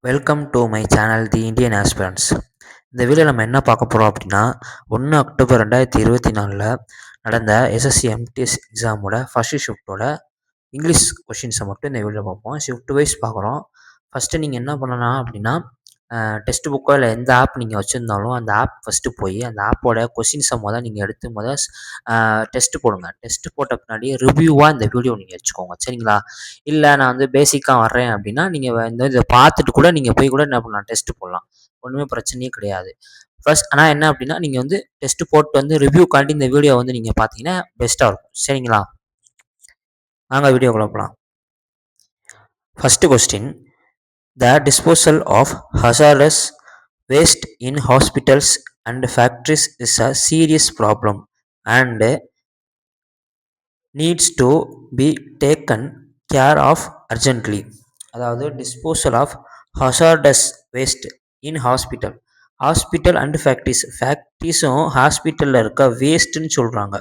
Welcome to my channel the Indian aspirants. இந்த video நம்ம என்ன பார்க்க போகிறோம் அப்படின்னா 1 அக்டோபர் 2024 நடந்த எஸ்எஸ்சி எம்டிஎஸ் எக்ஸாமோட ஃபஸ்ட்டு ஷிஃப்ட்டோட இங்கிலீஷ் கொஷின்ஸை மட்டும் இந்த வீடியோவில் பார்ப்போம். ஷிஃப்ட் வைஸ் பார்க்குறோம். ஃபஸ்ட்டு நீங்கள் என்ன பண்ணலாம் அப்படின்னா டெக்ஸ்ட் புக்கோ இல்லை எந்த ஆப் நீங்கள் வச்சுருந்தாலும் அந்த ஆப் ஃபஸ்ட்டு போய் அந்த ஆப்போட கொஷின்ஸை நீங்கள் எடுத்து டெஸ்ட்டு போடுங்க. டெஸ்ட்டு போட்ட பின்னாடி ரிவ்யூவாக இந்த வீடியோ நீங்கள் வச்சுக்கோங்க, சரிங்களா? இல்லை நான் வந்து பேசிக்காக வர்றேன் அப்படின்னா நீங்கள் இதை பார்த்துட்டு கூட நீங்கள் போய் கூட என்ன பண்ணலாம், டெஸ்ட்டு போடலாம். ஒன்றுமே பிரச்சனையே கிடையாது. ஃபர்ஸ்ட் ஆனால் என்ன அப்படின்னா நீங்கள் வந்து டெஸ்ட்டு போட்டு வந்து ரிவ்யூக்காண்டி இந்த வீடியோ வந்து நீங்கள் பார்த்தீங்கன்னா பெஸ்ட்டாக இருக்கும், சரிங்களா? வாங்க வீடியோக்குள்ள போகலாம். First question: The disposal of hazardous waste in hospitals and factories is a serious problem and needs to be taken care of urgently. அதாவது disposal of hazardous waste in hospital and ஃபேக்ட்ரிஸும் ஹாஸ்பிட்டலில் இருக்க வேஸ்ட்டுன்னு சொல்கிறாங்க.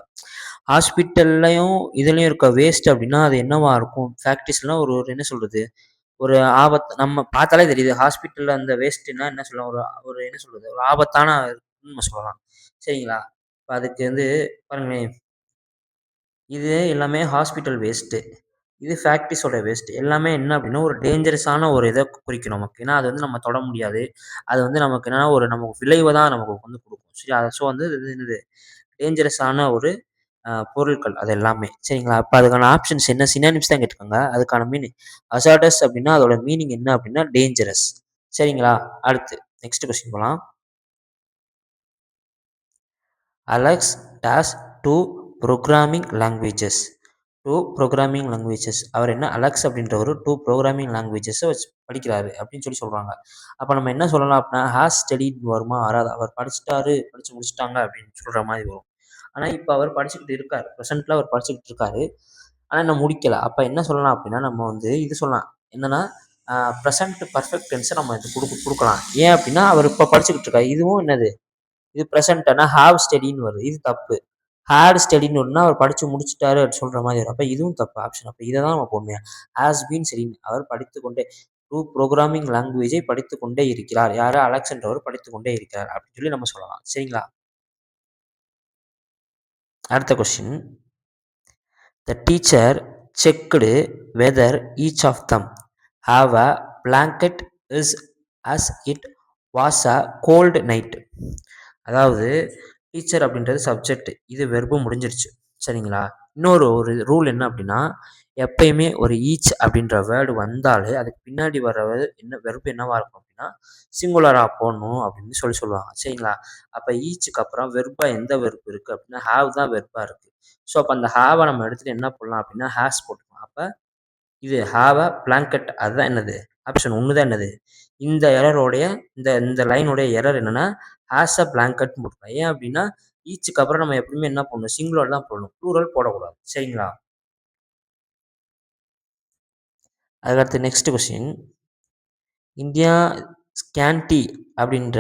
ஹாஸ்பிட்டல்லையும் இதுலேயும் இருக்க வேஸ்ட் அப்படின்னா அது என்னவா இருக்கும்? ஃபேக்ட்ரிஸ்லாம் ஒரு என்ன சொல்கிறது, ஒரு நம்ம பார்த்தாலே தெரியுது. ஹாஸ்பிட்டலில் அந்த வேஸ்ட்டுன்னா என்ன சொல்லலாம், ஒரு ஒரு என்ன சொல்கிறது, ஒரு ஆபத்தான நம்ம சொல்லலாம், சரிங்களா? இப்போ அதுக்கு வந்து பாருங்களேன், இது எல்லாமே ஹாஸ்பிட்டல் வேஸ்ட்டு, இது ஃபேக்ட்ரிஸோட வேஸ்ட்டு. எல்லாமே என்ன அப்படின்னா ஒரு டேஞ்சரஸான ஒரு இதை குறிக்கும் நமக்கு. ஏன்னா அது வந்து நம்ம தொட முடியாது. அது வந்து நமக்கு என்னன்னா ஒரு நமக்கு விளைவை தான் நமக்கு வந்து கொடுக்கும், சரி? அதை ஸோ வந்து இது என்னது, டேஞ்சரஸான ஒரு பொருட்கள் அது எல்லாமே, சரிங்களா? அப்போ அதுக்கான ஆப்ஷன்ஸ் என்ன, சினானிம்ஸ் தான் கேட்டுக்கோங்க. அதுக்கான மீனிங் ஹசார்டஸ் அப்படின்னா அதோட மீனிங் என்ன அப்படின்னா டேஞ்சரஸ், சரிங்களா? அடுத்து நெக்ஸ்ட் கொஸ்டின் போகலாம். Alex does two programming languages. அவர் என்ன, அலெக்ஸ் அப்படின்ற ஒரு 2 ப்ரோக்ராமிங் லாங்குவேஜஸை வச்சு படிக்கிறாரு அப்படின்னு சொல்கிறாங்க. அப்போ நம்ம என்ன சொல்லலாம் அப்படின்னா ஹேஸ் ஸ்டடின்னு வருமா வராது. அவர் படிச்சு முடிச்சிட்டாங்க அப்படின்னு சொல்கிற மாதிரி வரும். ஆனால் இப்போ அவர் படிச்சுக்கிட்டு இருக்காரு, ப்ரெசென்ட்டில் அவர் படிச்சுக்கிட்டு இருக்காரு, ஆனால் இன்னும் முடிக்கலை. அப்போ என்ன சொல்லலாம் அப்படின்னா நம்ம வந்து இது சொல்லலாம், என்னென்னா ப்ரெசென்ட் பர்ஃபெக்ட் டென்ஸை நம்ம இது கொடுக்கலாம். ஏன் அப்படின்னா அவர் இப்போ படிச்சுக்கிட்டு இருக்காரு. இதுவும் என்னது, இது ப்ரெசென்ட், ஆனால் ஹாவ் ஸ்டடின்னு வருது, இது தப்பு. ஹேட் ஸ்டடின்னு ஒன்னா அவர் படித்து முடிச்சுட்டாரு அப்படின்னு சொல்கிற மாதிரி வரும். அப்போ இதுவும் தப்பு ஆப்ஷன். அப்போ இதை தான் நம்ம போடணும். ஹேஸ் பீன் ஸ்டடிங், அவர் படித்துக்கொண்டே 2 ப்ரோக்ராமிங் லாங்குவேஜை படித்துக்கொண்டே இருக்கிறார். யார், அலெக்ஸ் என்றவர் படித்துக்கொண்டே இருக்கிறார் அப்படின்னு சொல்லி நம்ம சொல்லலாம், சரிங்களா? அடுத்த question: The teacher checked whether each of them have a blanket as it was a cold night. அதாவது டீச்சர் அப்படின்றது சப்ஜெக்ட், இது வெர்பு முடிஞ்சிருச்சு, சரிங்களா? ஒரு ரூல் என்ன அப்படின்னா எப்பயுமே ஒரு ஈச் அப்படின்ற வேர்டு வந்தாலே அதுக்கு பின்னாடி வர என்ன வெர்பு என்னவா இருக்கும் அப்படின்னா சிங்குலராக போடணும் அப்படின்னு சொல்லுவாங்க, சரிங்களா? அப்போ ஈச்சுக்கு அப்புறம் வெர்பா எந்த வெர்பு இருக்குது அப்படின்னா ஹாவ் தான் வெர்பாக இருக்குது. ஸோ அப்போ அந்த ஹாவை நம்ம எடுத்துகிட்டு என்ன பண்ணலாம் அப்படின்னா ஹேஸ் போட்டுக்கலாம். அப்போ இது ஹாவ் அ பிளாங்கெட், அதுதான் என்னது, ஆப்ஷன் ஒன்று தான் என்னது. இந்த எரரோடைய இந்த லைனுடைய எரர் என்னன்னா ஹேஸ் அ பிளாங்கெட் போட்டுக்கலாம். ஏன் அப்படின்னா ஈச்சுக்கு அப்புறம் நம்ம எப்பவுமே என்ன பண்ணணும், சிங்குலர் தான் போடணும், ப்ளூரல் போடக்கூடாது, சரிங்களா? அதுக்கடுத்து நெக்ஸ்ட் கொஸ்டின்: இந்தியா ஸ்கேன்டி அப்படின்ற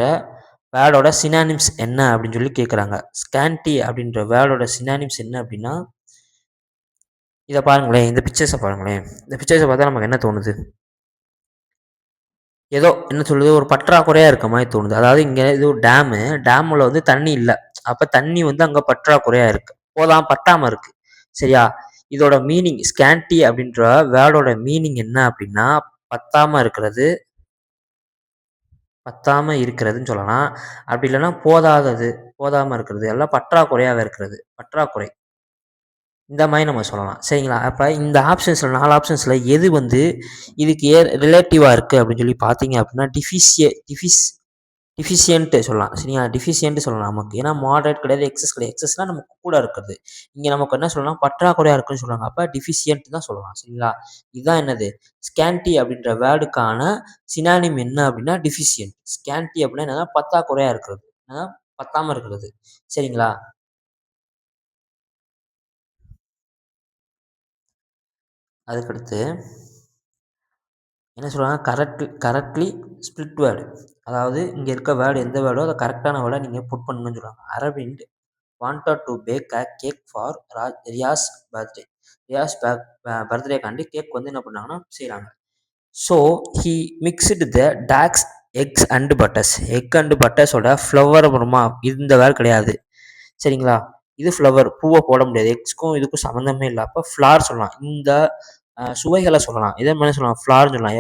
வேர்டோட சினானிம்ஸ் என்ன அப்படின்னு சொல்லி கேட்குறாங்க. ஸ்கேன்டி அப்படின்ற வேர்டோட சினானிம்ஸ் என்ன அப்படின்னா இதை பாருங்களேன், இந்த பிக்சர்ஸை பாருங்களேன். இந்த பிக்சர்ஸை பார்த்தா நமக்கு என்ன தோணுது, ஏதோ என்ன சொல்லுது, ஒரு பற்றாக்குறையாக இருக்க மாதிரி தோணுது. அதாவது இங்கே இது ஒரு டேமில் வந்து தண்ணி இல்லை, அப்போ தண்ணி வந்து அங்கே பற்றாக்குறையாக இருக்குது, பட்டாமல் இருக்குது, சரியா? இதோட மீனிங் ஸ்கேன்டி அப்படின்ற வேர்டோட மீனிங் என்ன அப்படின்னா பத்தாமல் இருக்கிறதுன்னு சொல்லலாம். அப்படி இல்லைன்னா போதாமல் இருக்கிறது, எல்லாம் பற்றாக்குறையாக இருக்கிறது, பற்றாக்குறை, இந்த மாதிரி நம்ம சொல்லலாம், சரிங்களா? அப்போ இந்த ஆப்ஷன்ஸில் 4 ஆப்ஷன்ஸில் எது வந்து இதுக்கு ரிலேட்டிவாக இருக்குது அப்படின்னு சொல்லி பார்த்தீங்க அப்படின்னா டிஃபிஷியன்ட்டு சொல்லலாம், சரிங்களா? டிஃபிஷியன்ட்டு சொல்லலாம் நமக்கு. ஏன்னா மாடரேட் கிடையாது, எக்ஸஸ் கிடையாது. எக்ஸஸ்னால் நமக்கு கூட இருக்கிறது, இங்கே நமக்கு என்ன சொல்லலாம், பற்றாக்குறையாக இருக்குன்னு சொல்லுவாங்க. அப்போ டிஃபிஷியன்ட் தான் சொல்லலாம், சரிங்களா? இதுதான் என்னது, ஸ்கேன்டி அப்படின்ற வேர்டுக்கான சினானிம் என்ன அப்படின்னா டிஃபிஷியன்ட். ஸ்கேன்டி அப்படின்னா என்னன்னா பற்றாக்குறையாக இருக்கிறது, பத்தாமல் இருக்கிறது, சரிங்களா? அதுக்கடுத்து என்ன சொல்கிறாங்க, கரெக்ட்லி ஸ்பிளிட் வேர்டு. அதாவது இங்கே இருக்க வேர்டு எந்த வேர்டோ அதை கரெக்டான வேர்டை நீங்கள் புட் பண்ணுங்கன்னு சொல்கிறாங்க. Arvind wanted to bake a cake for Riyas birthday. Riyas பர்த்டேக்காண்டி கேக் வந்து என்ன பண்ணாங்கன்னா செய்கிறாங்க. So he mixed the dogs eggs and butters. Egg and பட்டர்ஸோட ஃப்ளவர் அப்புறமா இந்த வேறு கிடையாது. சரிங்களா? இது ஃப்ளவர், பூவை போட முடியாது. எக்ஸ்க்கும் இதுக்கும் சம்மந்தமே இல்லை. அப்போ ஃப்ளார் சொல்லலாம். இந்த சுவைகளை சொல்லலாம். இதே மாதிரி சொல்லலாம், ஃப்ளார்னு சொல்லலாம்.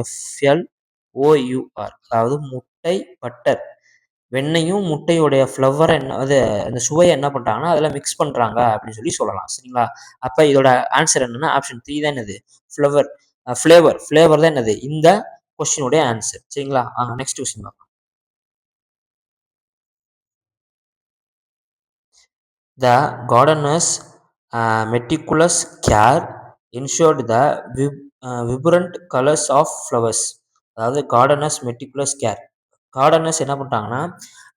FLOUR, அதாவது முட்டை பட்டர். வெண்ணையும் முட்டையுடைய ஃப்ளவரை என்ன அது அந்த சுவையை என்ன பண்ணுறாங்கன்னா அதில் மிக்ஸ் பண்ணுறாங்க அப்படின்னு சொல்லி சொல்லலாம். சரிங்களா? அப்போ இதோட ஆன்சர் என்னன்னா ஆப்ஷன் 3 தான். என்னது? ஃப்ளவர். ஃப்ளேவர் தான் என்னது இந்த கொஸ்டினுடைய ஆன்சர். சரிங்களா? நெக்ஸ்ட் கொஸ்டின் பார்க்கலாம். The gardener's meticulous care ensured the vibrant colors of flowers. அதாவது gardeners meticulous care. கார்டனர்ஸ் என்ன பண்ணுறாங்கன்னா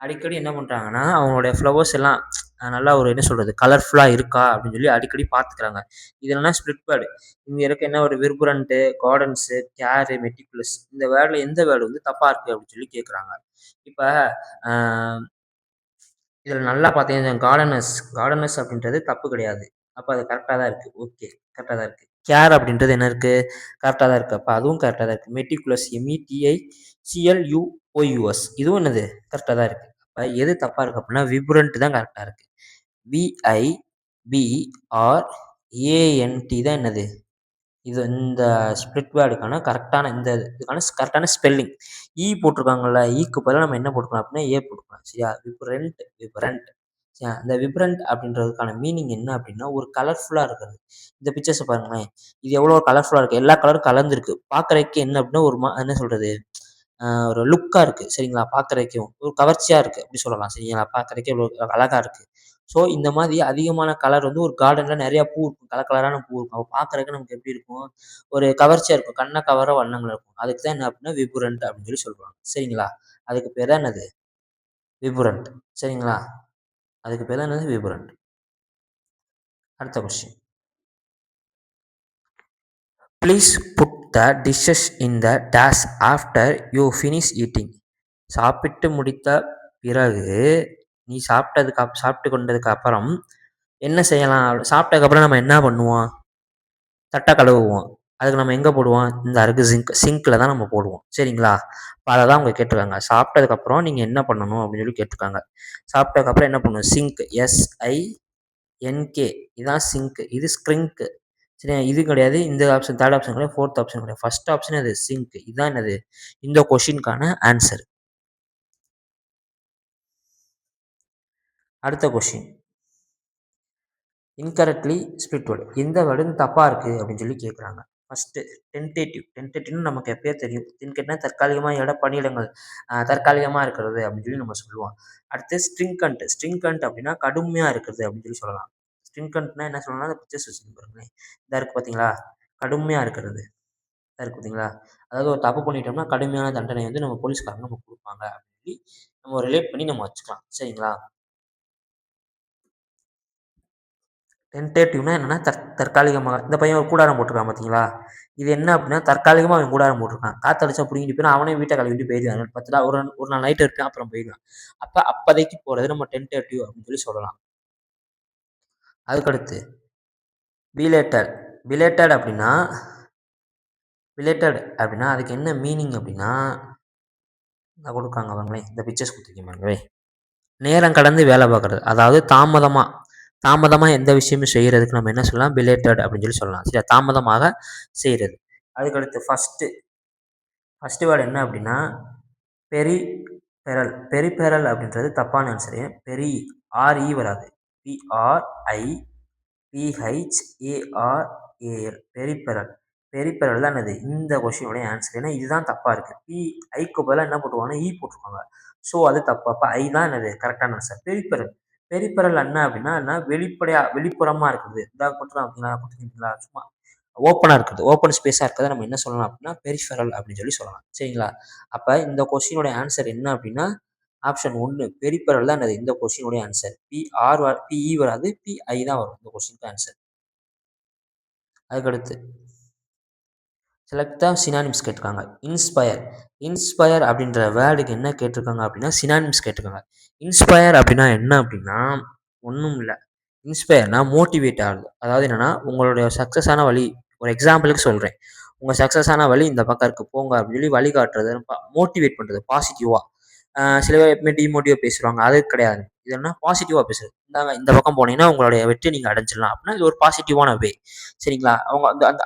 அடிக்கடி என்ன பண்ணுறாங்கன்னா அவங்களுடைய ஃப்ளவர்ஸ் எல்லாம் நல்லா ஒரு என்ன சொல்கிறது கலர்ஃபுல்லாக இருக்கா அப்படின்னு சொல்லி அடிக்கடி பார்த்துக்கிறாங்க. இது என்னன்னா ஸ்பிளிட் வேர்டு. இங்கே இருக்க என்ன ஒரு விர்புரண்ட்டு, கார்டன்ஸு, கேரு, மெட்டிகுலஸ், இந்த வேர்டில் எந்த வேர்டு வந்து தப்பாக இருக்குது அப்படின்னு சொல்லி கேட்குறாங்க. இப்போ இதில் நல்லா பார்த்தீங்கன்னா கார்டனர்ஸ் அப்படின்றது தப்பு கிடையாது. அப்போ அது கரெக்டாக தான் இருக்குது. ஓகே, கரெக்டாக தான் இருக்குது. கேர் அப்படின்றது என்ன இருக்குது? கரெக்டாக தான் இருக்குது. அப்போ அதுவும் கரெக்டாக தான் இருக்குது. மெட்டிகுலஸ், METICLUOUS, இதுவும் என்னது கரெக்டாக தான் இருக்குது. அப்போ எது தப்பாக இருக்குது அப்படின்னா விப்ரண்ட் தான் கரெக்டாக இருக்குது. VIBRANT தான் என்னது இது இந்த ஸ்ப்ளிட் வேர்டுக்கான கரெக்டான இதுக்கான கரெக்டான ஸ்பெல்லிங். போட்டிருக்காங்கல்ல, ஈக்கு பதிலாக நம்ம என்ன போட்டுக்கலாம் அப்படின்னா போட்டுக்கலாம். சரியா? விப்ரண்ட். சரியா? இந்த விப்ரண்ட் அப்படின்றதுக்கான மீனிங் என்ன அப்படின்னா ஒரு கலர்ஃபுல்லாக இருக்கிறது. இந்த பிக்சர்ஸை பாருங்களேன், இது எவ்வளோ கலர்ஃபுல்லாக இருக்குது, எல்லா கலரும் கலந்துருக்கு. பார்க்குறதுக்கு என்ன அப்படின்னா ஒரு என்ன சொல்கிறது, ஒரு லுக்காக இருக்குது. சரிங்களா? பார்க்குறதுக்கும் ஒரு கவர்ச்சியாக இருக்குது அப்படி சொல்லலாம். சரிங்களா? பார்க்குறதுக்கே இவ்வளோ அழகாக இருக்குது. ஸோ இந்த மாதிரி அதிகமான கலர் வந்து ஒரு கார்டனில் நிறையா பூ இருக்கும், கலர் கலரான பூ இருக்கும். அப்போ பார்க்குறதுக்கு நமக்கு எப்படி இருக்கும், ஒரு கவர்ச்சியாக இருக்கும், கண்ணை கவர வண்ணங்கள் இருக்கும். அதுக்கு தான் என்ன அப்படின்னா விபுரண்ட் அப்படின்னு சொல்லி சொல்லுவாங்க. சரிங்களா? அதுக்கு பேர் தான் என்னது விபுரண்ட். சரிங்களா? அதுக்கு பேர் தான் என்னது விபுரண்ட். அடுத்த question. Please put the dishes in the dash after you finish eating. சாப்பிட்டு முடித்த பிறகு நீ சாப்பிட்டு கொண்டதுக்கு அப்புறம் என்ன செய்யலாம்? சாப்பிட்டதுக்கப்புறம் நம்ம என்ன பண்ணுவோம்? தட்டை கழுவுவோம். அதுக்கு நம்ம எங்கே போடுவோம்? இந்த அருக்கு சிங்க்கில் தான் நம்ம போடுவோம். சரிங்களா? இப்போ அதை தான் அவங்க கேட்டிருக்காங்க. சாப்பிட்டதுக்கப்புறம் நீங்கள் என்ன பண்ணணும் அப்படின்னு சொல்லி கேட்டிருக்காங்க. சாப்பிட்டதுக்கப்புறம் என்ன பண்ணணும்? சிங்க், SINK, இதுதான் சிங்க். இது ஸ்க்ரிங்க்கு. சரியா? இது கிடையாது. இந்த ஆப்ஷன் தேர்ட் ஆப்ஷன் கிடையாது, ஃபோர்த் ஆப்ஷன் கிடையாது. ஃபர்ஸ்ட் ஆப்ஷன் அது சிங்க். இதுதான் என்னது இந்த கொஷினுக்கான ஆன்சர். அடுத்த கொஷின். Incorrectly split word. எந்த வேர்டு தப்பாக இருக்குது அப்படின்னு சொல்லி கேட்குறாங்க. ஃபஸ்ட்டு டென்டேட்டிவ்னு நமக்கு எப்பயே தெரியும். தின்கெட்னா தற்காலிகமாக பணியிடங்கள் தற்காலிகமாக இருக்கிறது அப்படின்னு சொல்லி நம்ம சொல்லுவோம். அடுத்து ஸ்ட்ரிங்கண்ட் அப்படின்னா கடுமையாக இருக்கிறது அப்படின்னு சொல்லி சொல்லலாம். ஸ்ட்ரிங்கண்ட்னா என்ன சொல்லலாம்னா அந்த பிக்சர்ஸ் வச்சு பாருங்களேன். இதாக இருக்குது பார்த்தீங்களா? கடுமையாக இருக்கிறது. இதாக இருக்குது பார்த்தீங்களா? அதாவது ஒரு தப்பு பண்ணிட்டோம்னா கடுமையான தண்டனை வந்து நம்ம போலீஸ்காரங்க நமக்கு கொடுப்பாங்க அப்படின்னு சொல்லி நம்ம ரிலேட் பண்ணி நம்ம வச்சுக்கலாம். சரிங்களா? டென்டேட்டிவ்னா என்னன்னா தற்காலிகமாக. இந்த பையன் ஒரு கூடாரம் போட்டிருக்கான் பார்த்தீங்களா? இது என்ன அப்படின்னா தற்காலிகமாக அவன் கூடாரம் போட்டிருக்கான். காற்றடிச்சா பிடிங்கிட்டு போயிடும், அவனே வீட்டை கழுவிட்டு போயிடுவான். 10 நாள் ஒரு நாள் நைட் இருப்பான், அப்புறம் போயிடுவான். அப்போ அப்போதைக்கு போகிறது நம்ம டென்டேட்டிவ் அப்படின்னு சொல்லி சொல்லலாம். அதுக்கடுத்து பிலேட்டட். பிலேட்டட் அப்படின்னா அதுக்கு என்ன மீனிங் அப்படின்னா கொடுக்காங்க பாருங்களேன், இந்த பிக்சர்ஸ் கொடுத்துருக்கீங்க பாருங்களேன். நேரம் கடந்து வேலை பார்க்குறது, அதாவது தாமதமாக எந்த விஷயமும் செய்கிறதுக்கு நம்ம என்ன சொல்லலாம்? பிலேட்டட் அப்படின்னு சொல்லி சொல்லலாம். சரியா? தாமதமாக செய்கிறது. அதுக்கடுத்து ஃபஸ்ட்டு வேர்டு என்ன அப்படின்னா பெரிபெரல் அப்படின்றது தப்பான ஆன்சரு. RE வராது, PRIPHARAL, பெரிபெரல் தான் என்னது இந்த கொஸ்டினுடைய ஆன்சர். ஏன்னா இதுதான் தப்பாக இருக்குது. ஐக்கு பதிலாக என்ன போட்டுருவாங்கன்னா போட்டிருக்காங்க. ஸோ அது தப்பு. அப்போ ஐ தான் என்னது கரெக்டான ஆன்சர். பெரிபெரல் என்ன அப்படின்னா என்ன வெளிப்புறமாக இருக்குது. இதாக போட்டுருலாம் அப்படின்னா கொடுத்துருக்கீங்களா? சும்மா ஓப்பனாக இருக்குது, ஓப்பன் ஸ்பேஸாக இருக்கிறத நம்ம என்ன சொல்லலாம் அப்படின்னா பெரிஃபெரல் அப்படின்னு சொல்லி சொல்லலாம். சரிங்களா? அப்போ இந்த கொஸ்டினோட ஆன்சர் என்ன அப்படின்னா ஆப்ஷன் 1 பெரிஃபெரல் தான் என்னது இந்த கொஸ்டினுடைய ஆன்சர். PE வராது, PI தான் வரும் இந்த கொஸ்டினுக்கு ஆன்சர். அதுக்கடுத்து செலக்ட் த சினானிம்ஸ் கேட்டிருக்காங்க. இன்ஸ்பயர் அப்படின்ற வேர்டுக்கு என்ன கேட்டிருக்காங்க அப்படின்னா சினானிம்ஸ் கேட்டிருக்காங்க. இன்ஸ்பயர் அப்படின்னா என்ன அப்படின்னா ஒன்றும் இல்லை. இன்ஸ்பயர்னா மோட்டிவேட் ஆகுது. அதாவது என்னன்னா உங்களுடைய சக்ஸஸான வழி. ஒரு எக்ஸாம்பிளுக்கு சொல்கிறேன். உங்கள் சக்ஸஸான வழி இந்த பக்கம் இருக்குது போங்க அப்படின்னு சொல்லி வழிகாட்டுறது, மோட்டிவேட் பண்ணுறது பாசிட்டிவாக. சில பேர் எப்பவுமே டிமோட்டிவாக பேசுவாங்க, அது கிடையாது. இது என்ன பாசிட்டிவாக பேசுறது, இந்தாங்க இந்த பக்கம் போனீங்கன்னா உங்களுடைய வெற்றி நீங்கள் அடைஞ்சிடலாம் அப்படின்னா இது ஒரு பாசிட்டிவான வே. சரிங்களா? அவங்க அந்த அந்த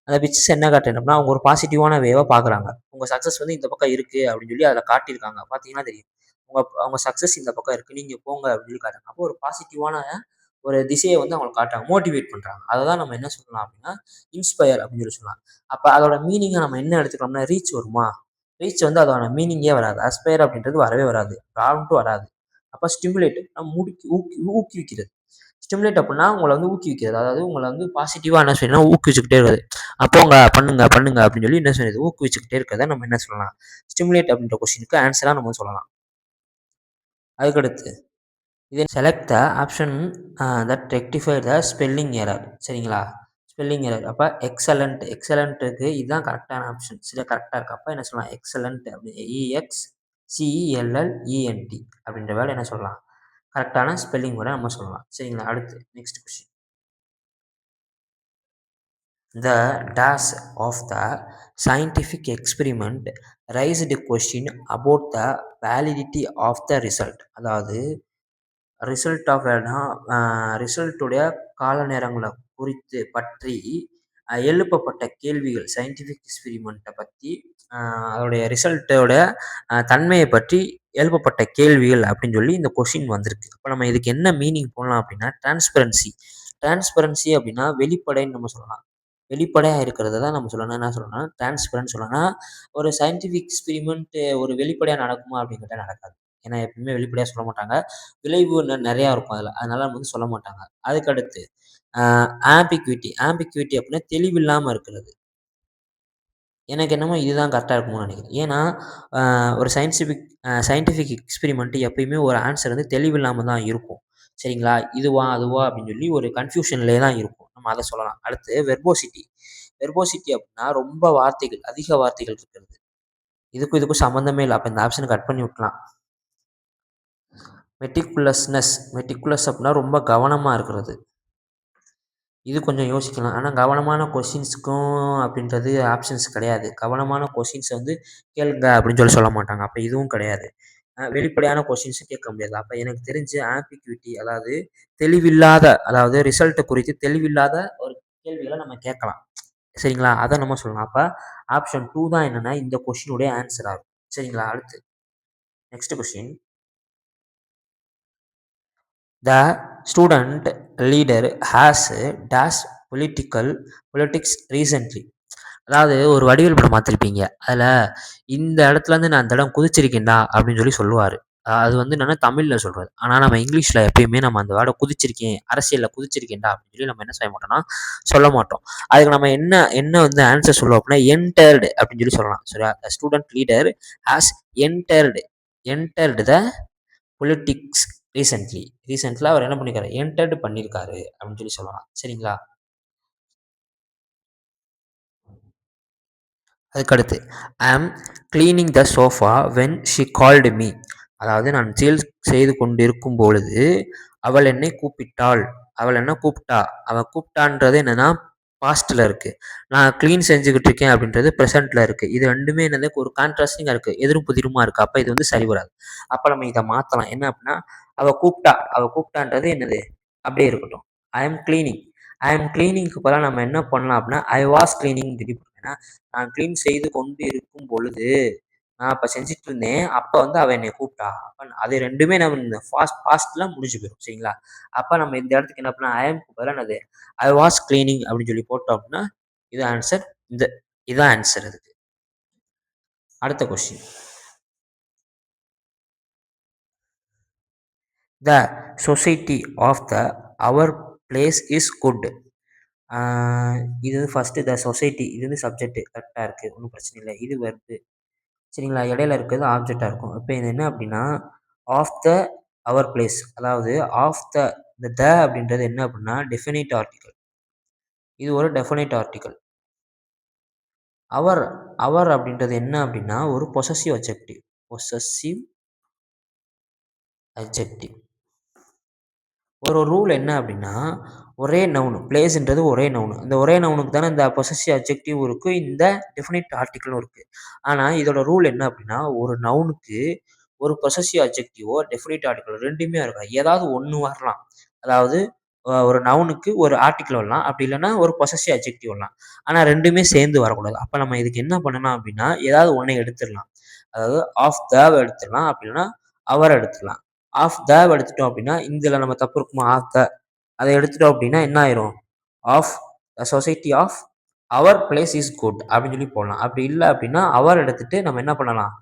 அந்த பிக்சர்ஸ் என்ன காட்டுறேன்னா அவங்க ஒரு பாசிட்டிவான வேவா பார்க்குறாங்க. உங்கள் சக்ஸஸ் வந்து இந்த பக்கம் இருக்குது அப்படின்னு சொல்லி அதில் காட்டியிருக்காங்க. பார்த்தீங்கன்னா தெரியும். அவங்க சக்ஸஸ் இந்த பக்கம் இருக்குது, நீங்கள் போங்க அப்படின்னு சொல்லி காட்டுறாங்க. அப்போ ஒரு பாசிட்டிவான ஒரு திசையை வந்து அவங்களுக்கு காட்டுறாங்க, மோட்டிவேட் பண்ணுறாங்க. அதை தான் நம்ம என்ன சொல்லலாம் அப்படின்னா இன்ஸ்பயர் அப்படின்னு சொல்லி சொல்லலாம். அப்போ அதோட மீனிங்கை நம்ம என்ன எடுத்துக்கிறோம்னா ரீச் வருமா? ரீச் வந்து அதோட மீனிங்கே வராது. அஸ்பயர் அப்படின்றது வரவே வராது, ப்ராப்ளம்ட்டும் வராது. அப்போ ஸ்டிமுலேட் நம்ம ஊக்குவிக்கிறது. ஸ்டிமுலேட் அப்படின்னா உங்களை வந்து ஊக்குவிக்கிறது, அதாவது உங்களை வந்து பாசிட்டிவாக என்ன சொல்லணும் ஊக்குவிச்சுக்கிட்டே இருக்குது. போங்க பண்ணுங்க பண்ணுங்க அப்படின்னு சொல்லி என்ன சொல்லுது ஊக்குவிச்சுக்கிட்டே இருக்கிறத நம்ம என்ன சொல்லலாம் ஸ்டிமுலேட் அப்படின்ற கொஸ்டினுக்கு ஆன்சராக நம்ம சொல்லலாம். அதுக்கடுத்து select the option that rectify the spelling error. சரிங்களா? Spelling error. அப்போ எக்ஸலண்ட்டுக்கு இதுதான் கரெக்டான ஆப்ஷன். சில கரெக்டாக இருக்கு. அப்போ என்ன சொல்லலாம் எக்ஸலண்ட் அப்படி EXCELLENT அப்படின்ற வேலை என்ன சொல்லலாம் கரெக்டான ஸ்பெல்லிங் கூட நம்ம சொல்லலாம். சரிங்களா? அடுத்து next question. The dash of the scientific experiment raised a question about the validity of the result. அதாவது ரிசல்ட் ஆஃப் ரிசல்ட்டுடைய கால நேரங்களை குறித்து பற்றி எழுப்பப்பட்ட கேள்விகள், சயின்டிஃபிக் எக்ஸ்பிரிமெண்ட்டை பற்றி அதோடைய ரிசல்ட்டோட தன்மையை பற்றி எழுப்பப்பட்ட கேள்விகள் அப்படின்னு சொல்லி இந்த கொஷின் வந்திருக்கு. அப்போ நம்ம இதுக்கு என்ன மீனிங் போடலாம் அப்படின்னா டிரான்ஸ்பரன்சி அப்படின்னா வெளிப்படைன்னு நம்ம சொல்லலாம். வெளிப்படையாக இருக்கிறத தான் நம்ம சொல்லணும். என்ன சொல்லணும்னா டிரான்ஸ்பரன்ட் சொல்லணும்னா ஒரு சயின்டிஃபிக் எக்ஸ்பிரிமெண்ட் ஒரு வெளிப்படையாக நடக்குமா அப்படின்னு கேட்டால் நடக்காது. ஏன்னா எப்பவுமே வெளிப்படையாக சொல்ல மாட்டாங்க. விளைவு நிறையா இருக்கும் அதில், அதனால நம்ம வந்து சொல்ல மாட்டாங்க. அதுக்கடுத்து ஆம்பிக்விட்டி அப்படின்னா தெளிவில்லாமல் இருக்கிறது. எனக்கு என்னமோ இதுதான் கரெக்டாக இருக்கும்னு நினைக்கிறேன். ஏன்னா ஒரு சயின்டிஃபிக் எக்ஸ்பிரிமெண்ட் எப்பயுமே ஒரு ஆன்சர் வந்து தெளிவில்லாமல் தான் இருக்கும். சரிங்களா? இதுவா அதுவா அப்படின்னு சொல்லி ஒரு கன்ஃபியூஷன்லேயே தான் இருக்கும். நம்ம அதை சொல்லலாம். அடுத்து வெர்போசிட்டி அப்படின்னா ரொம்ப வார்த்தைகள், அதிக வார்த்தைகள் இருக்கிறது. இதுக்கும் சம்மந்தமே இல்லை. அப்போ இந்த ஆப்ஷனை கட் பண்ணி விட்டலாம். மெட்டிகுலஸ் அப்படின்னா ரொம்ப கவனமாக இருக்கிறது. இது கொஞ்சம் யோசிக்கலாம். ஆனால் கவனமான கொஷின்ஸுக்கும் அப்படின்றது ஆப்ஷன்ஸ் கிடையாது. கவனமான கொஷின்ஸை வந்து கேளுங்க அப்படின்னு சொல்லி சொல்ல மாட்டாங்க. அப்போ இதுவும் கிடையாது. வெளிப்படையான கொஷின்ஸும் கேட்க முடியாது. அப்போ எனக்கு தெரிஞ்சு ஆம்பிக்விட்டி அதாவது தெளிவில்லாத, அதாவது ரிசல்ட்டை குறித்து தெளிவில்லாத ஒரு கேள்விகளை நம்ம கேட்கலாம். சரிங்களா? அதை நம்ம சொல்லலாம். அப்போ ஆப்ஷன் 2 தான் என்னென்னா இந்த கொஷினுடைய ஆன்சர் ஆகும். சரிங்களா? அடுத்து next question. The student leader has dash politics recently. அதாவது ஒரு வடிவேல் படம் பார்த்துருப்பீங்க. அதில் இந்த இடத்துலேருந்து நான் அந்த இடம் குதிச்சிருக்கேன்டா அப்படின்னு சொல்லி சொல்லுவார். அது வந்து என்னென்னா தமிழில் சொல்கிறது. ஆனால் நம்ம இங்கிலீஷில் எப்பயுமே நம்ம அந்த வேர்டை குதிச்சிருக்கேன், அரசியலில் குதிச்சிருக்கேன்டா அப்படின்னு சொல்லி நம்ம என்ன செய்ய மாட்டோம்னா சொல்ல மாட்டோம். அதுக்கு நம்ம என்ன வந்து ஆன்சர் சொல்லுவோம் அப்படின்னா என்டர்டு அப்படின்னு சொல்லி சொல்லலாம். சரியா? The student leader has entered the politics ரீசெண்ட்ல அவர் என்ன பண்ணிருக்காரு என்டர்டு பண்ணியிருக்காரு அப்படின்னு சொல்லி சொல்லலாம். சரிங்களா? அதுக்கடுத்து ஐ ஆம் cleaning the sofa when she called me. அதாவது நான் சீல் செய்து கொண்டிருக்கும் பொழுது அவள் என்னை கூப்பிட்டாள். அவள் என்ன கூப்பிட்டா, அவள் கூப்பிட்டான்றது என்னன்னா பாஸ்டில் இருக்குது. நான் க்ளீன் செஞ்சுக்கிட்டு இருக்கேன் அப்படின்றது ப்ரெசென்ட்டில் இருக்குது. இது ரெண்டுமே என்னது ஒரு கான்ட்ராஸ்டிங்காக இருக்குது, எதிரும் புதிருமா இருக்குது. அப்போ இது வந்து சரி வராது. அப்போ நம்ம இதை மாற்றலாம். என்ன அப்படின்னா அவள் கூப்பிட்டான்றது என்னது அப்படியே இருக்கட்டும். ஐ எம் கிளீனிங்க்கு பதிலாக நம்ம என்ன பண்ணலாம் அப்படின்னா ஐ வாஸ் கிளீனிங் திருப்பி. நான் க்ளீன் செய்து கொண்டு இருக்கும் பொழுது நான் அப்போ செஞ்சுட்டு இருந்தேன். அப்போ வந்து அவள் என்னை கூப்பிட்டா. அப்போ அது ரெண்டுமே நம்ம இந்த பாஸ்ட்லாம் முடிஞ்சு போயிடும். சரிங்களா? அப்போ நம்ம இந்த இடத்துக்கு என்ன பண்ணலாம் ஐஎம்க்கு பதிலாக என்னது ஐ வாஸ் கிளீனிங் அப்படின்னு சொல்லி போட்டோம் அப்படின்னா இது ஆன்சர். இதான் ஆன்சர் அதுக்கு. அடுத்த question. The society of the our place is good. இது வந்து ஃபஸ்ட்டு த சொசைட்டி, இது வந்து சப்ஜெக்ட் கரெக்டாக இருக்குது, ஒன்றும் பிரச்சனை இல்லை. இது வருது. சரிங்களா? இடையில இருக்கிறது ஆப்ஜெக்டாக இருக்கும். இப்போ இது என்ன அப்படின்னா ஆஃப் த அவர் பிளேஸ், அதாவது ஆஃப் த அப்படின்றது என்ன அப்படின்னா டெஃபினைட் ஆர்டிக்கல். இது ஒரு டெஃபினைட் ஆர்டிக்கல். அவர் அப்படின்றது என்ன அப்படின்னா ஒரு பொசசிவ் அட்ஜெக்டிவ். ஒரு ரூல் என்ன அப்படின்னா, ஒரே நவுன் பிளேஸ்ன்றது ஒரே நவுன். இந்த ஒரே நவுனுக்கு தானே இந்த பொசெசிவ் அட்ஜெக்டிவ் இருக்கு. இந்த டெஃபினிட் ஆர்டிக்கிளும் இருக்கு. ஆனா இதோட ரூல் என்ன அப்படின்னா, ஒரு நவுனுக்கு ஒரு பொசெசிவ் அட்ஜெக்டிவோ, டெஃபினிட் ஆர்டிக்கிள் 2மே இருக்கணும். ஏதாவது ஒண்ணு வரலாம். அதாவது ஒரு நவுனுக்கு ஒரு ஆர்டிக்கிள் வரலாம். அப்படி இல்லன்னா ஒரு பொசெசிவ் அட்ஜெக்டிவ் வரலாம். ஆனா 2மே சேர்ந்து வரக்கூடாது. அப்ப நம்ம இதுக்கு என்ன பண்ணலாம் அப்படின்னா, ஏதாவது ஒண்ண எடுத்துறலாம். அதாவது ஆஃப் த எடுத்துடலாம். அப்படி இல்லன்னா அவர் எடுத்துக்கலாம். ஆஃப் த எடுத்துட்டோம் அப்படின்னா, இதுல நம்ம தப்பு இருக்குமா? ஆஃப் த அத எடுத்துட்டோம் அப்படின்னா என்ன ஆயிரும்? Of the society of our place is good அப்படின்னு சொல்லி போடலாம். அப்படி இல்ல அப்படின்னா, அவர் எடுத்துட்டு நம்ம என்ன பண்ணலாம்?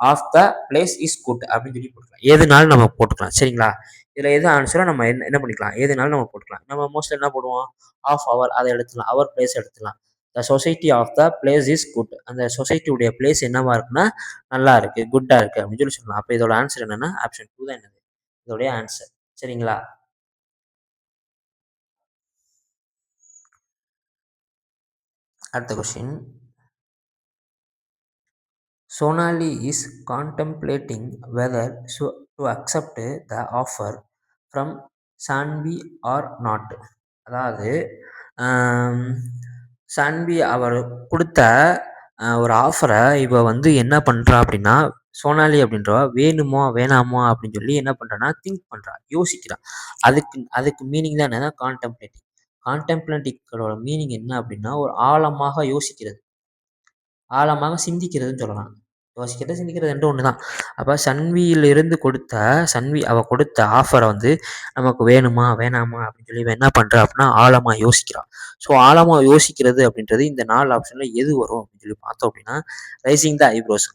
Of the place is good அப்படின்னு சொல்லி போட்டுக்கலாம். எதுனாலும் நம்ம போட்டுக்கலாம். சரிங்களா? இதுல எது ஆன்சரோ நம்ம என்ன என்ன பண்ணிக்கலாம்? எதுனாலும் நம்ம போட்டுக்கலாம். நம்ம மோஸ்ட்லி என்ன போடுவோம்? ஆஃப் அவர் அத எடுத்துக்கலாம். அவர் பிளேஸ் எடுத்துக்கலாம். The society of the place is good. அந்த சொசைட்டியுடைய பிளேஸ் என்னவா இருக்குன்னா, நல்லா இருக்கு, குட்டா இருக்கு அப்படின்னு சொல்லி சொல்லலாம். அப்ப இதோட ஆன்சர் என்னன்னா, ஆப்ஷன் 2 தான் என்னது? இதோடைய ஆன்சர். சரிங்களா? அடுத்த question. Sonali is contemplating whether to accept the offer from Saanvi or not. அதாவது ஆம், சான்வி அவர் கொடுத்த ஒரு ஆஃபரை இவ வந்து என்ன பண்றா அப்படின்னா, சோனாலி அப்படின்றவ வேணுமா வேணாமா அப்படின்னு சொல்லி என்ன பண்றான்னா திங்க் பண்றா, யோசிக்கிறா. அதுக்கு அதுக்கு மீனிங் தான் என்னன்னா கான்டெம்ப்ளேட்டிங். கான்டெம்ப்ளேட்டிங்கோட மீனிங் என்ன அப்படின்னா ஒரு ஆழமாக யோசிக்கிறது, ஆழமாக சிந்திக்கிறதுன்னு சொல்லலாம். யோசிக்கிறது, சிந்திக்கிறது 2ம் ஒண்ணு தான். அப்ப சன்வி அவ கொடுத்த ஆஃபர வந்து நமக்கு வேணுமா? வேணாமா? அப்படின்னு சொல்லி இவ என்ன பண்றா அப்படின்னா, ஆழமா யோசிக்கிறா. ஸோ ஆழமா யோசிக்கிறது அப்படின்றது இந்த 4 ஆப்ஷன்ல எது வரும் அப்படின்னு சொல்லி பார்த்தோம் அப்படின்னா, ரைசிங் த ஐப்ரோஸ்.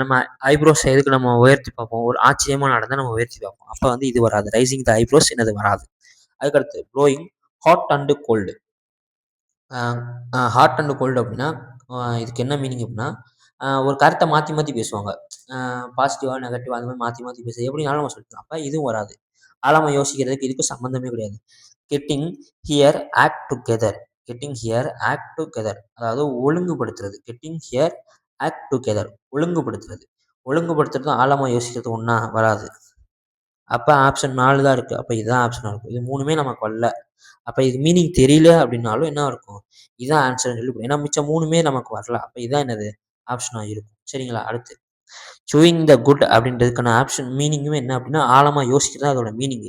நம்ம ஐப்ரோஸ் எதுக்கு நம்ம உயர்த்தி பார்ப்போம்? ஒரு ஆச்சரியமா நடந்தா நம்ம உயர்த்தி பார்ப்போம். அப்ப வந்து இது வராது. ரைசிங் த ஐப்ரோஸ் என்னது வராது. அதுக்கடுத்து blowing hot and cold. Hot and cold அப்படின்னா, இதுக்கு என்ன மீனிங் அப்படின்னா, ஒரு கருத்தை மாத்தி மாத்தி பேசுவாங்க. பாசிட்டிவா, நெகட்டிவா அந்த மாரி மாத்தி மாத்தி பேசுறது. எப்படினாலும் நம்ம சொல்லிக்கலாம். அப்ப இதுவும் வராது. ஆழமா யோசிக்கிறதுக்கு இதுக்கும் சம்மந்தமே கிடையாது. Getting here act together. Getting here act together. அதாவது ஒழுங்குபடுத்துறது. Getting here act together. ஒழுங்குபடுத்துறது. ஒழுங்குபடுத்துறதும் ஆழமா யோசிக்கிறது ஒண்ணா வராது. அப்ப ஆப்ஷன் 4 தான் இருக்கு. அப்ப இதுதான் ஆப்ஷனா இருக்கும். இது 3மே நமக்கு வரல. அப்ப இது மீனிங் தெரியல அப்படின்னாலும் என்ன இருக்கும்? இதான் ஆன்சர்ன்னு சொல்லி ஏன்னா மிச்சம் 3மே நமக்கு வரல. அப்ப இதான் என்னது? ஆப்ஷனா இருக்கும். சரிங்களா? அடுத்து சூயிங் த குட் அப்படின்றதுக்கான ஆப்ஷன் மீனிங்குமே என்ன அப்படின்னா, ஆழமா யோசிக்கிறது தான் அதோட மீனிங்.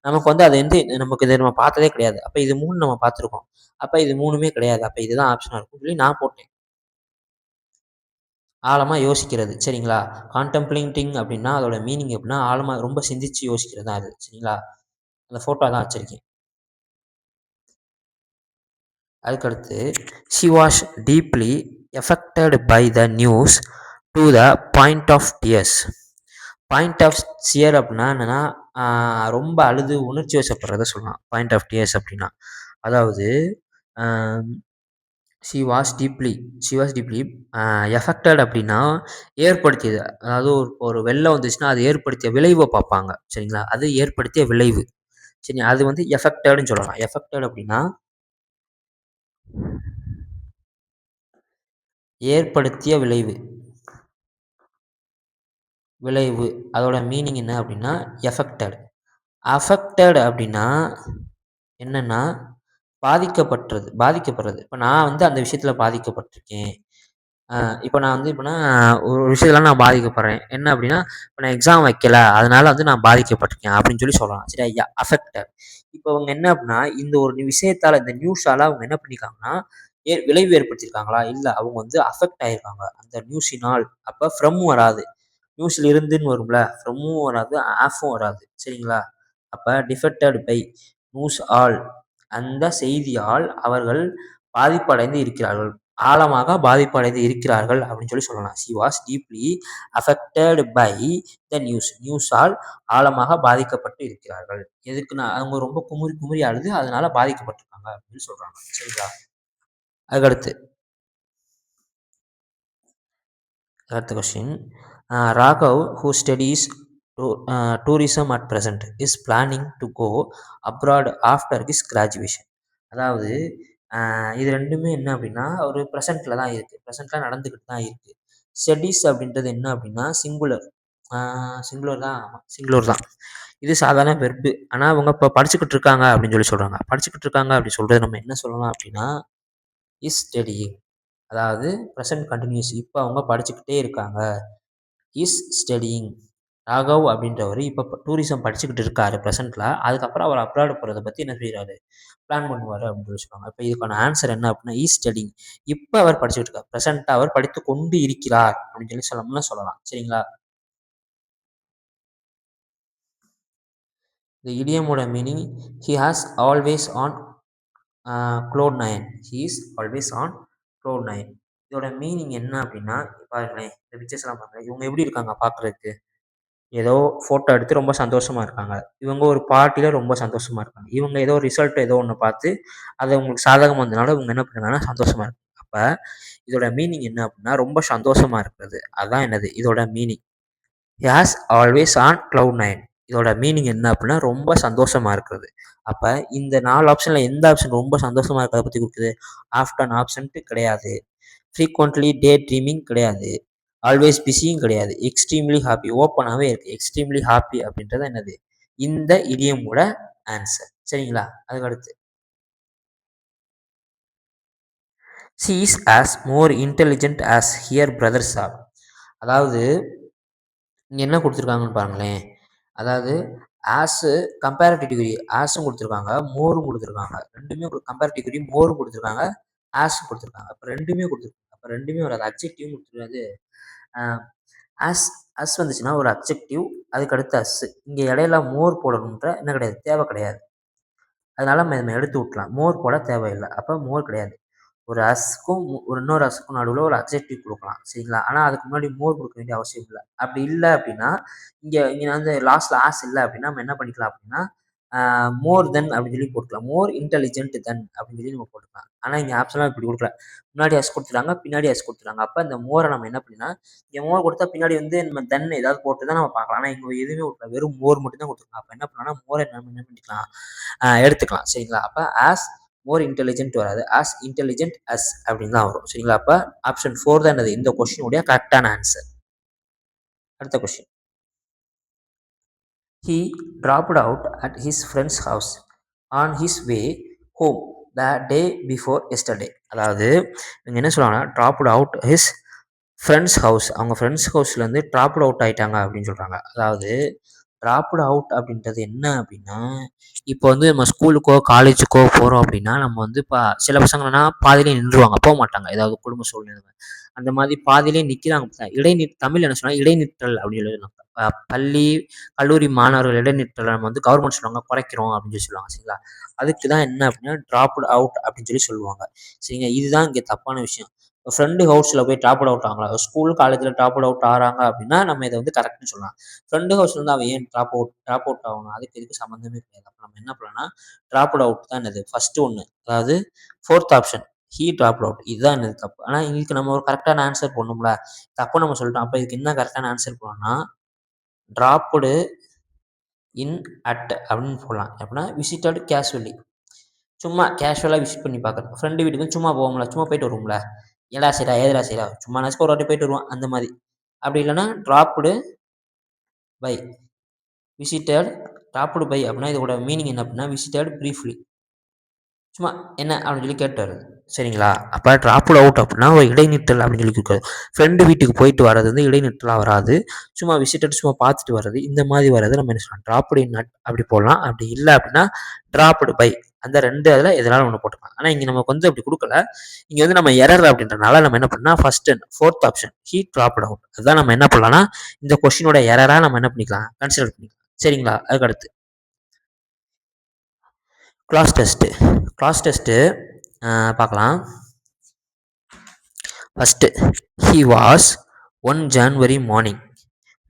நமக்கு வந்து அது வந்து நமக்கு இத நம்ம பார்த்ததே கிடையாது. அப்ப இது 3 நம்ம பார்த்துருக்கோம். அப்ப இது 3மே கிடையாது. அப்ப இதுதான் ஆப்ஷனா இருக்கும்னு சொல்லி நான் போட்டேன். ஆழமா யோசிக்கிறது. சரிங்களா? கான்டெம்ப்ளேட்டிங் அப்படின்னா அதோட மீனிங் எப்படின்னா, ஆழமா ரொம்ப சிந்திச்சு யோசிக்கிறது தான் அது. சரிங்களா? அந்த ஃபோட்டோ தான் வச்சிருக்கேன். அதுக்கடுத்து she was deeply affected by the news to the point of tears. Point of cheer அப்படின்னா என்னன்னா, ரொம்ப அழுது உணர்ச்சி வசப்படுறத சொல்லலாம். பாயிண்ட் ஆஃப் டியர்ஸ் அப்படின்னா. அதாவது ஷி வாஸ் டீப்லி எஃபெக்டட் அப்படின்னா ஏற்படுத்தியது. அதாவது ஒரு ஒரு வெள்ளம் வந்துச்சுன்னா, அது ஏற்படுத்திய விளைவ பார்ப்பாங்க. சரிங்களா? அது ஏற்படுத்திய விளைவு. சரி அது வந்து எஃபெக்டட்ன்னு சொல்லலாம். எஃபெக்டட் அப்படின்னா ஏற்படுத்திய விளைவு. விளைவு. அதோட மீனிங் என்ன அப்படின்னா எஃபெக்டட். அஃபெக்டட் அப்படின்னா என்னன்னா பாதிக்கப்படுறது. இப்ப நான் வந்து அந்த விஷயத்துல பாதிக்கப்பட்டிருக்கேன். இப்ப நான் வந்து இப்பன்னா ஒரு விஷயத்துல நான் பாதிக்கப்படுறேன். என்ன அப்படின்னா, இப்ப நான் எக்ஸாம் வைக்கல. அதனால வந்து நான் பாதிக்கப்பட்டிருக்கேன் அப்படின்னு சொல்லி சொல்லலாம். சரியா? அஃபெக்டட். இப்ப அவங்க என்ன அப்படின்னா, இந்த ஒரு விஷயத்தால இந்த நியூஸால அவங்க என்ன பண்ணியிருக்காங்கன்னா, விளைவு ஏற்படுத்தியிருக்காங்களா? இல்ல. அவங்க வந்து அஃபெக்ட் ஆயிருக்காங்க. அந்த நியூஸினால். அப்ப ஃப்ரம் வராது. நியூஸ்ல இருந்துன்னு வரும்ல. ஃப்ரம்மும் வராது, ஆஃப்பும் வராது. சரிங்களா? அப்ப டிஃபெக்டட் பை நியூஸ் ஆல். அந்த செய்தியால் அவர்கள் பாதிப்படைந்து இருக்கிறார்கள். ஆழமாக பாதிப்படைந்து இருக்கிறார்கள் அப்படின்னு சொல்லி சொல்லலாம். She was deeply affected by the news. நியூஸால் ஆழமாக பாதிக்கப்பட்டு இருக்கிறார்கள். எதுக்குன்னா அவங்க ரொம்ப குமுறி குமுறி அழுது அதனால பாதிக்கப்பட்டிருக்காங்க அப்படின்னு சொல்றாங்க. சரிங்களா? அதுக்கடுத்து அடுத்த question. Raghav who studies tourism at present is planning to go abroad after his graduation. அதாவது இது 2மே என்ன அப்படின்னா ஒரு ப்ரெசென்ட்ல தான் இருக்கு. ப்ரெசென்ட்ல நடந்துக்கிட்டு தான் இருக்கு. ஸ்டடீஸ் அப்படின்றது என்ன அப்படின்னா சிங்குலர். சிங்குலர் தான். ஆமா. சிங்குலர் தான். இது சாதாரண வெர்பு. ஆனா அவங்க இப்ப படிச்சுக்கிட்டு இருக்காங்க அப்படின்னு சொல்லி சொல்றாங்க. படிச்சுக்கிட்டு இருக்காங்க அப்படி சொல்றது நம்ம என்ன சொல்லலாம் அப்படின்னா, இஸ் ஸ்டடியிங். அதாவது பிரசன்ட் கன்டினியூஸ். இப்ப அவங்க படிச்சுக்கிட்டே இருக்காங்க. Is studying. ராகவ் அப்படின்றவரு இப்ப டூரிசம் படிச்சுக்கிட்டு இருக்காரு பிரசன்ட்ல. அதுக்கப்புறம் அவர் அப்ராட் போறத பத்தி என்ன செய்றாரு? பிளான் பண்ணுவாரு அப்படின்னு சொல்லி சொல்லுவாங்க. இப்ப இதுக்கான ஆன்சர் என்ன அப்படின்னா, இஸ் ஸ்டடியிங். இப்ப அவர் படிச்சுக்கிட்டு இருக்கார். பிரசன்ட்டா அவர் படித்துக் கொண்டு இருக்கிறார் அப்படின்னு சொல்லி சொல்லலாம். சரிங்களா? இந்த இடியமோட meaning he has always on cloud 9. He is always on cloud 9. இதோட மீனிங் என்ன அப்படின்னா, பாருங்களேன் இந்த பிக்சர்ஸ்லாம் பாருங்களேன். இவங்க எப்படி இருக்காங்க பார்க்கறதுக்கு? ஏதோ ஃபோட்டோ எடுத்து ரொம்ப சந்தோஷமா இருக்காங்க. இவங்க ஒரு பார்ட்டில ரொம்ப சந்தோஷமா இருக்காங்க. இவங்க ஏதோ ரிசல்ட் ஏதோ ஒண்ணு பார்த்து, அது உங்களுக்கு சாதகமா வந்ததுனால இவங்க என்ன பண்ணுறாங்கன்னா சந்தோஷமா இருக்காங்க. அப்ப இதோட மீனிங் என்ன அப்படின்னா, ரொம்ப சந்தோஷமா இருக்கிறது. அதான் என்னது இதோட meaning. He has always on cloud 9. இதோட மீனிங் என்ன அப்படின்னா, ரொம்ப சந்தோஷமா இருக்கிறது. அப்ப இந்த 4 ஆப்ஷன்ல எந்த ஆப்ஷன் ரொம்ப சந்தோஷமா இருக்கிறத பத்தி குடுக்குது? ஆஃப்டன் ஆப்ஷன்ட்டு கிடையாது. ஃப்ரீக்வென்ட்லி டே ட்ரீமிங் கிடையாது. ஆல்வேஸ் பிஸியும் கிடையாது. எக்ஸ்ட்ரீம்லி ஹாப்பி ஓப்பனாவே இருக்கு. எக்ஸ்ட்ரீம்லி ஹாப்பி அப்படின்றது என்னது? இந்த இடியமோட ஆன்சர். சரிங்களா? அதுக்கு அடுத்து she is as more intelligent as her brothers are. அதாவது இங்க என்ன குடுத்துருக்காங்கன்னு பாருங்களேன். அதாவது ஆஸு கம்பேரட்டிவ் டிகிரி ஆஸும் குடுத்துருக்காங்க, மோரும் குடுத்துருக்காங்க. 2மே கம்பேரட்டிவ் டிகிரி மோரும் குடுத்துருக்காங்க, ஆஸும் குடுத்துருக்காங்க. அப்ப 2மே குடுத்துருக்காங்க. அப்ப 2மே வராது. அட்ஜெக்டிவும் குடுத்துருக்காது. அ ஆஸ் அஸ் வந்துச்சுன்னா ஒரு அட்ஜெக்டிவ் அதுக்கு அடுத்து அஸ்ஸு. இங்க இடையில மோர் போடணுன்ற என்ன கிடையாது, தேவை கிடையாது. அதனால நம்ம எடுத்து விட்டுறலாம். மோர் போட தேவையில்ல. அப்ப மோர் கிடையாது. ஒரு அஸ்க்கும் ஒரு இன்னொரு அஸ்க்கும் நடுவுல ஒரு அட்ஜெக்டிவ் குடுக்கலாம். சரிங்களா? ஆனா அதுக்கு முன்னாடி மோர் குடுக்க வேண்டிய அவசியம் இல்ல. அப்படி இல்ல அப்படின்னா, இங்க இங்க வந்து லாஸ்ட்ல ஆஸ் இல்ல அப்படின்னா, நம்ம என்ன பண்ணிக்கலாம் அப்படின்னா, மோர் தென் அப்படின்னு சொல்லி போட்டுக்கலாம். மோர் இன்டெலிஜென்ட் தென் அப்படின்னு சொல்லி நம்ம போட்டுக்கலாம். ஆனா இங்க ஆப்ஷன்லாம் இப்படி குடுக்கல. முன்னாடி எஸ் குடுத்துட்டாங்க, பின்னாடி எஸ் குடுத்துட்டாங்க. அப்ப இந்த மோர நம்ம என்ன பண்ணலாம், இங்க மோர் குடுத்தா பின்னாடி வந்து நம்ம தென் ஏதாவது போட்டு தான் நம்ம பார்க்கலாம். ஆனா இங்க எதுவுமே குடுக்கல. வெறும் மோர் மட்டும் தான் குடுத்துருக்காங்க. அப்ப என்ன பண்ணலாம்னா, மோர நம்ம என்ன பண்ணிக்கலாம், எடுத்துக்கலாம். சரிங்களா? அப்ப ஆஸ் மோர் இன்டெலிஜென்ட் வராது. ஆஸ் இன்டெலிஜென்ட் அஸ் அப்படின்னு தான் வரும். சரிங்களா? அப்ப ஆப்ஷன் 4 தான் என்னது இந்த கொஸ்டினுடைய கரெக்ட்டான ஆன்சர். அடுத்த question. He dropped out at his friend's house on his way home the day before yesterday. அதாவது இவங்க என்ன சொல்றாங்கன்னா, dropped out his friends house. அவங்க ஃப்ரெண்ட்ஸ் ஹவுஸ்லேருந்து ட்ராப்ட் அவுட் ஆயிட்டாங்க அப்படின்னு சொல்றாங்க. அதாவது ட்ராப்ட் அவுட் அப்படின்றது என்ன அப்படின்னா, இப்போ வந்து நம்ம ஸ்கூலுக்கோ, காலேஜுக்கோ போறோம் அப்படின்னா, நம்ம வந்து சில பசங்கள்னா பாதியிலே நின்றுவாங்க. மாட்டாங்க. ஏதாவது குடும்ப சூழ்நிலை. அந்த மாதிரி பாதியிலே நிக்கிறாங்க பாத்தா, தமிழ்ல என்ன சொன்னா இடைநிற்றல் அப்படின்னு சொல்லி பள்ளி, கல்லூரி மாணவர்கள் இடைநிற்றல நம்ம வந்து கவர்மெண்ட் சொல்லுவாங்க குறைக்கிறோம் அப்படின்னு சொல்லி சொல்லுவாங்க. சரிங்களா? அதுக்கு தான் என்ன அப்படின்னா, ட்ராப்ட் அவுட் அப்படின்னு சொல்லி சொல்லுவாங்க. சரிங்க. இதுதான் இங்க தப்பான விஷயம். ஃப்ரெண்டு ஹவுஸ்ல போய் ட்ராப்ட் அவுட் ஆகலாம். ஸ்கூல், காலேஜ்ல ட்ராப்ட் அவுட் ஆறாங்க அப்படின்னா, நம்ம இத வந்து கரெக்ட்ன்னு சொல்லலாம். ஃப்ரெண்டு ஹவுஸ்ல இருந்து அவன் ஏன் ட்ராப் அவுட் ஆகணும்? அதுக்கு இதுக்கு சம்மந்தமே கிடையாது. அப்ப நம்ம என்ன பண்ணலாம்னா, ட்ராப்ட் அவுட் தான் என்னது ஃபர்ஸ்ட் ஒண்ணு. அதாவது 4த் ஆப்ஷன். He dropped out. இதுதான் என்னது தப்பு. ஆனா இதுக்கு நம்ம ஒரு கரெக்ட்டான ஆன்சர் போடணும்ல. தப்பு நம்ம சொல்லிட்டோம். அப்ப இதுக்கு என்ன கரெக்ட்டான ஆன்சர் போடணும்னா, டிராப்டு இன் அட் அப்படின்னு போடலாம். எப்படின்னா விசிட்டட் கேஷுவலி. சும்மா கேஷுவலா விசிட் பண்ணி பார்க்குறது. ஃப்ரெண்டு வீட்டுக்கு வந்து சும்மா போவோம்ல, சும்மா போயிட்டு வருவோம்ல. "ஏன்டா செய்றா? ஏதுடா செய்றா?" சும்மானாச்சும் ஒரு வாட்டி போயிட்டு வருவோம். அந்த மாரி. அப்படி இல்லன்னா dropped by. Visited dropped by அப்படின்னா இதோட மீனிங் என்ன அப்படின்னா, விசிட்டட் பிரீஃப்லி. சும்மா என்ன அப்படின்னு சொல்லி கேட்டு வர்றது. சரிங்களா? அப்ப ட்ராப்ட் அவுட் அப்படின்னா ஒரு இடைநிற்றல் அப்படின்னு சொல்லி குடுக்குறது. ஃப்ரெண்டு வீட்டுக்கு போயிட்டு வர்றது வந்து இடைநிற்றலா வராது. சும்மா விசிட்டட் சும்மா பார்த்துட்டு வர்றது. இந்த மாதிரி வர்றது நம்ம என்ன சொல்லலாம்? ட்ராப்டு இன் அட் அப்படி போடலாம். அப்படி இல்ல அப்படின்னா டிராப்டு பை. அந்த 2 இதுல எதுனாலும் ஒண்ணு போட்டுக்கலாம். ஆனா இங்க நமக்கு வந்து அப்படி குடுக்கல. இங்க வந்து நம்ம எரர் அப்படின்றனால நம்ம என்ன பண்ணலாம், ஃபர்ஸ்ட் 4த் ஆப்ஷன் ஹி டிராப்ட் அவுட். அதான் நம்ம என்ன பண்ணலாம்னா, இந்த கொஸ்டினோட எரரா நம்ம என்ன பண்ணிக்கலாம், கன்சிடர் பண்ணிக்கலாம். சரிங்களா? அதுக்கு அடுத்து கிளாஸ் டெஸ்ட். கிளாஸ் டெஸ்ட் பார்க்கலாம். First, he was one January morning,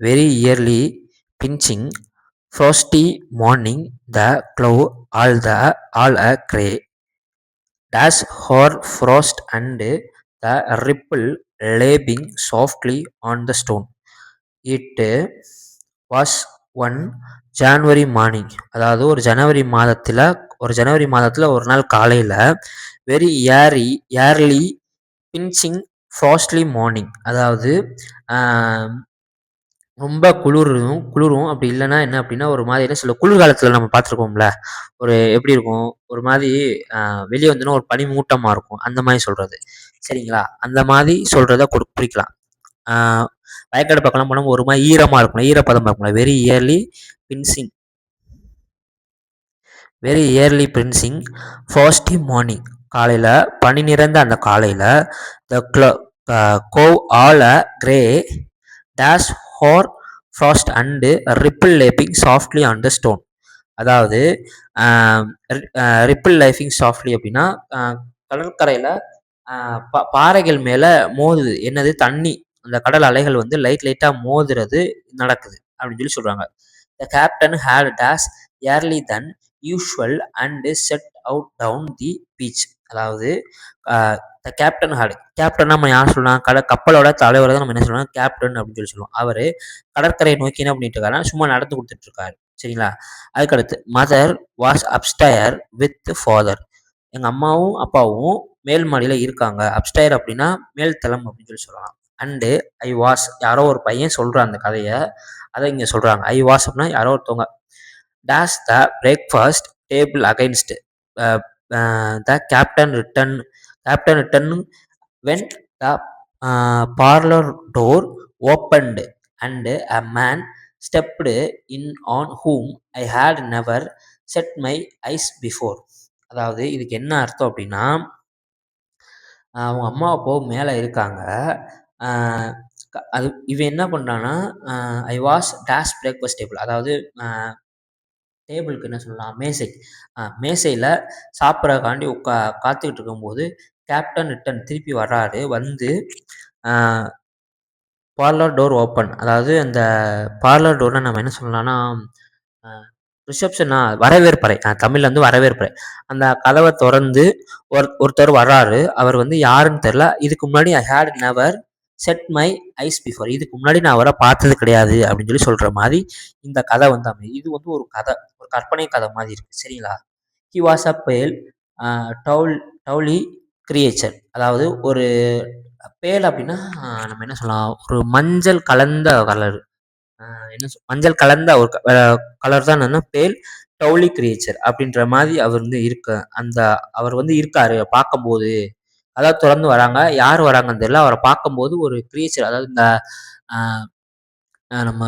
very early, pinching, frosty morning, the cloud all a grey, dash hoar frost and the ripple lapping softly on the stone. It was one January morning. அதாவது ஒரு ஜனவரி மாதத்துல ஒரு நாள் காலையில very early பின்ச்சிங் ஃப்ராஸ்ட்லி morning. அதாவது ரொம்ப குளிரும் அப்படி இல்லைன்னா என்ன அப்படின்னா ஒரு மாதிரி என்ன சொல்ல குளிர்காலத்தில் நம்ம பார்த்துருக்கோம்ல ஒரு எப்படி இருக்கும் ஒரு மாதிரி வெளியே வந்தோன்னா ஒரு பனி மூட்டமாக இருக்கும் அந்த மாதிரி சொல்கிறது சரிங்களா அந்த மாதிரி சொல்கிறத குறிக்கலாம் வயக்காடு பக்கம்லாம் போனால் ஒரு மாதிரி ஈரமாக இருக்கும் ஈரப்பதமாக இருக்கும்ல very early pinching first morning காலையில் பனி நிறைந்த அந்த காலையில் the cove all a grey dash hoar frost and ripple lapping softly on the stone அதாவது ரிப்பிள் லைஃபிங் சாஃப்ட்லி அப்படின்னா கடற்கரையில் பாறைகள் மேலே மோதுது என்னது தண்ணி அந்த கடல் அலைகள் வந்து லைட்டாக மோதுறது நடக்குது அப்படின்னு சொல்லி சொல்கிறாங்க the captain had days early than usual and set out down the beach அதாவது த கேப்டன் நம்ம யார் சொல்லலாம் கப்பலோட தலைவர் தான் நம்ம என்ன சொல்லலாம் கேப்டன் அப்படின்னு சொல்லி சொல்லுவோம் அவர் கடற்கரையை நோக்கி என்ன பண்ணிட்டு இருக்காருன்னா சும்மா நடந்து கொடுத்துட்டு இருக்காரு சரிங்களா அதுக்கடுத்து மதர் வாஸ் அப்ஸ்டயர் வித் ஃபாதர் எங்கள் அம்மாவும் அப்பாவும் மேல் மாடியில் இருக்காங்க அப்ஸ்டயர் அப்படின்னா மேல் தளம் அப்படின்னு சொல்லி சொல்லலாம் அண்டு ஐ வாஸ் யாரோ ஒரு பையன் சொல்கிறான் அந்த கதையை அதை இங்கே சொல்கிறாங்க ஐ வாஸ் அப்படின்னா யாரோ ஒருத்தவங்க dash the breakfast table against the captain return when the parlour door opened and a man stepped in on whom I had never set my eyes before அதாவது இதுக்கு என்ன அர்த்தம் அப்படின்னா அவங்க அம்மா அப்பாவும் மேலே இருக்காங்க அது இவன் என்ன பண்ணுறான்னா ஐ வாஸ் டேஷ் பிரேக்ஃபாஸ்ட் டேபிள் அதாவது டேபிளுக்கு என்ன சொல்லலாம் மேசையில் சாப்பிட்றக்காண்டி காத்துக்கிட்டு இருக்கும்போது கேப்டன் ரிட்டன் திருப்பி வர்றாரு வந்து பார்லர் டோர் ஓப்பன் அதாவது அந்த பார்லர் டோரில் நம்ம என்ன சொல்லலாம்னா ரிசப்ஷனா வரவேற்பறை தமிழில் வந்து வரவேற்பறை அந்த கதவை திறந்து ஒருத்தர் வர்றாரு அவர் வந்து யாருன்னு தெரில இதுக்கு முன்னாடி I had never set my eyes before இதுக்கு முன்னாடி நான் அவரை பார்த்தது கிடையாது அப்படின்னு சொல்லி சொல்கிற மாதிரி இந்த கதை வந்து இது வந்து ஒரு கதை ஒரு கற்பனை கதை மாதிரி இருக்குது சரிங்களா ஹி வாஸ் அ பேல் டவுலி கிரியேச்சர் அதாவது ஒரு பேல் அப்படின்னா நம்ம என்ன சொல்லலாம் ஒரு மஞ்சள் கலந்த கலர் மஞ்சள் கலந்த ஒரு கலர் தான் என்னன்னா பேல் டவுலி கிரியேச்சர் அப்படின்ற மாதிரி அவர் வந்து அவர் வந்து இருக்காரு பார்க்கும்போது அதாவது தொடர்ந்து வராங்க யார் வராங்கன்னு தெரியல அவரை பார்க்கும்போது ஒரு கிரியேச்சர் அதாவது இந்த நம்ம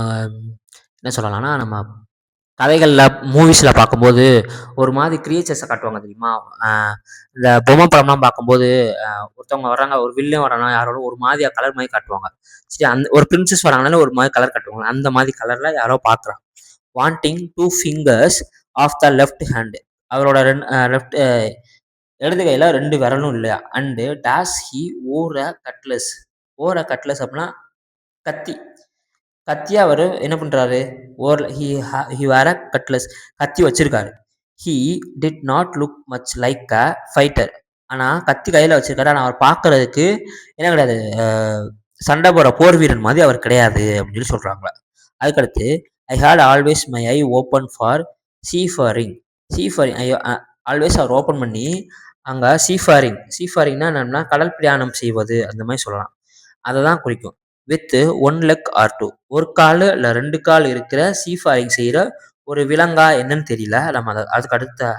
என்ன சொல்லலாம்னா நம்ம கதைகளில் மூவிஸில் பார்க்கும்போது ஒரு மாதிரி கிரியேச்சர்ஸை காட்டுவாங்க தெரியுமா இந்த பொம்மை படம்லாம் பார்க்கும்போது ஒருத்தவங்க வர்றாங்க ஒரு வில்லன் வரானா யாரோட ஒரு மாதிரி கலர் மாதிரி காட்டுவாங்க சரி அந்த ஒரு பிரின்சஸ் வராங்கனால ஒரு மாதிரி கலர் காட்டுவாங்க அந்த மாதிரி கலரில் யாரோ பார்க்குறாங்க wanting 2 fingers of the left hand அவரோட லெஃப்ட் இடது கையில் 2 விரலும் இல்லையா அண்டு டேஸ் ஹி ஓர கட்லஸ் அப்படின்னா கத்தி கத்தியா அவர் என்ன பண்ணுறாரு ஹி வேர் அ கட்லஸ் கத்தி வச்சிருக்காரு he did not look much like a fighter ஆனால் கத்தி கையில் வச்சிருக்காரு ஆனால் அவர் பார்க்கறதுக்கு என்ன கிடையாது சண்டை போகிற போர் வீரன் மாதிரி அவர் கிடையாது அப்படின்னு சொல்லி சொல்கிறாங்களா அதுக்கடுத்து I had always my eye open for seafaring ஐயோ ஆல்வேஸ் அவர் ஓப்பன் பண்ணி அங்கே சீஃபாரிங்னா என்னன்னா கடல் பிரயாணம் செய்வது அந்த மாதிரி சொல்லலாம் அதை தான் குறிக்கும் வித் 1 leg ஆர் 2 ஒரு கால் இல்லை 2 கால் இருக்கிற சீஃபாரிங் செய்கிற ஒரு விலங்கா என்னன்னு தெரியல நம்ம அதுக்கு அடுத்த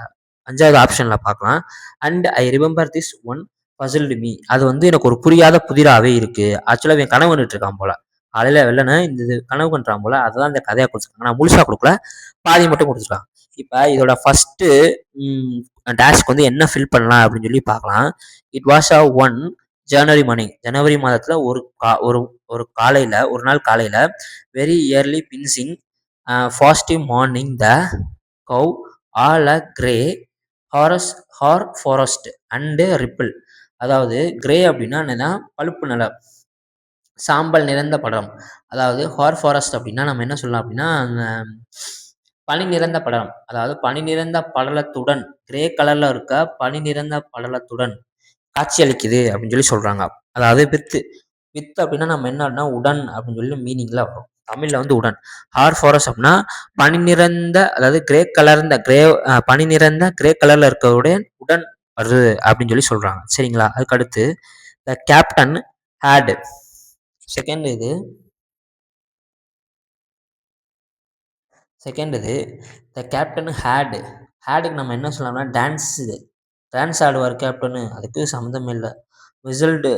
5வது ஆப்ஷனில் பார்க்கலாம் and I remember this one puzzled me அது வந்து எனக்கு ஒரு புரியாத புதிராகவே இருக்குது ஆக்சுவலாக என் கனவு வந்துட்டு இருக்கான் போல காலையில் வெள்ளனை இந்த இது கனவு பண்ணுறான் போல அதுதான் இந்த கதையாக கொடுத்துருக்காங்க நான் முழுசாக கொடுக்கல பாதி மட்டும் கொடுத்துருக்காங்க இப்போ இதோட ஃபஸ்ட்டு டேஷ்க்கு வந்து என்ன ஃபில் பண்ணலாம் அப்படின்னு சொல்லி பார்க்கலாம் இட் வாஸ் அ ஒன் ஜனவரி மாதத்தில் ஒரு காலையில் ஒரு நாள் காலையில் very early pinching frosty morning the cove all a grey forest and ripple அதாவது கிரே அப்படின்னா என்னன்னா பழுப்பு நிலம் சாம்பல் நிறைந்த படம் அதாவது ஃபாரஸ்ட் அப்படின்னா நம்ம என்ன சொல்லலாம் அப்படின்னா பனி நிறைந்த படம் அதாவது பனி நிறைந்த படலத்துடன் கிரே கலர்ல இருக்க பனி நிறைந்த படலத்துடன் காட்சி அளிக்குது அப்படின்னு சொல்லி சொல்றாங்க அதாவது வித்து அப்படின்னா நம்ம என்னன்னா உடன் அப்படின்னு சொல்லி மீனிங்ல வரும் தமிழ்ல வந்து உடன் ஃபாரஸ்ட் அப்படின்னா பனி நிறைந்த அதாவது பனி நிறைந்த கிரே கலர்ல இருக்கவுடைய உடன் வருது அப்படின்னு சொல்லி சொல்றாங்க சரிங்களா அதுக்கு அடுத்து த கேப்டன் ஹேட் செகண்ட் இது செகண்ட் இது த கேப்டன் ஹேடுக்கு நம்ம என்ன சொல்லலாம்னா டான்ஸ் ஆடுவார் கேப்டனு, அதுக்கு சம்மந்தமே இல்லை. விசில்டு